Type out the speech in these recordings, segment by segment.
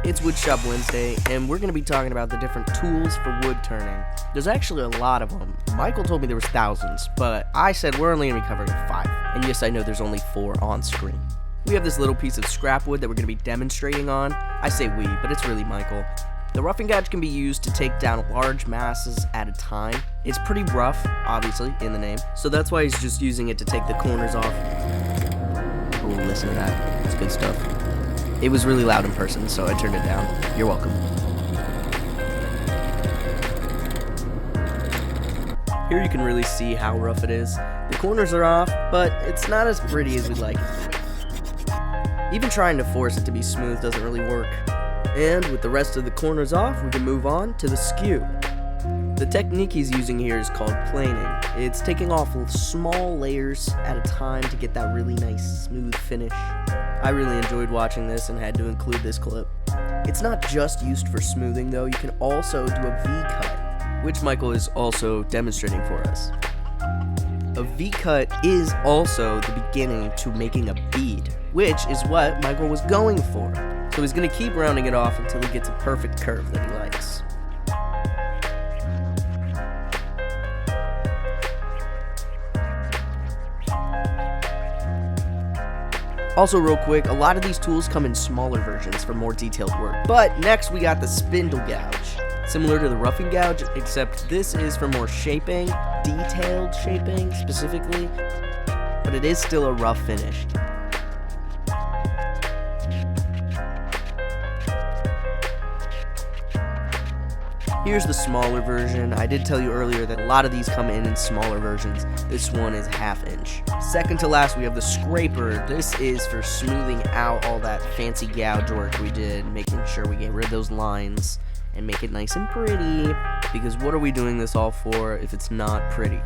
It's Woodshop Wednesday, and we're going to be talking about the different tools for wood turning. There's actually a lot of them. Michael told me there was thousands, but I said we're only going to be covering 5. And yes, I know there's only 4 on screen. We have this little piece of scrap wood that we're going to be demonstrating on. I say we, but it's really Michael. The roughing gouge can be used to take down large masses at a time. It's pretty rough, obviously, in the name, so that's why he's just using it to take the corners off. Oh, listen to that. It's good stuff. It was really loud in person, so I turned it down. You're welcome. Here you can really see how rough it is. The corners are off, but it's not as pretty as we'd like it to be. Even trying to force it to be smooth doesn't really work. And with the rest of the corners off, we can move on to the skew. The technique he's using here is called planing. It's taking off small layers at a time to get that really nice, smooth finish. I really enjoyed watching this and had to include this clip. It's not just used for smoothing though, you can also do a V-cut, which Michael is also demonstrating for us. A V-cut is also the beginning to making a bead, which is what Michael was going for. So he's going to keep rounding it off until he gets a perfect curve that he likes. Also real quick, a lot of these tools come in smaller versions for more detailed work. But next we got the spindle gouge. Similar to the roughing gouge, except this is for more shaping, detailed shaping specifically, but it is still a rough finish. Here's the smaller version. I did tell you earlier that a lot of these come in smaller versions. This one is 1/2 inch. Second to last, we have the scraper. This is for smoothing out all that fancy gouge work we did, making sure we get rid of those lines and make it nice and pretty. Because what are we doing this all for if it's not pretty?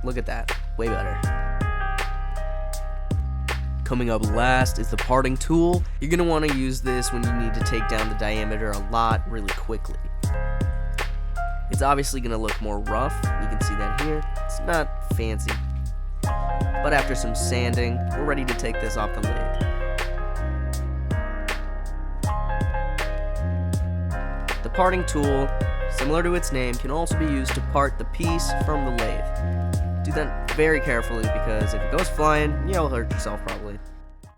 Look at that. Way better. Coming up last is the parting tool. You're going to want to use this when you need to take down the diameter a lot really quickly. It's obviously going to look more rough. You can see that here. It's not fancy. But after some sanding, we're ready to take this off the lathe. The parting tool, similar to its name, can also be used to part the piece from the lathe. Do that very carefully because if it goes flying, you'll hurt yourself probably.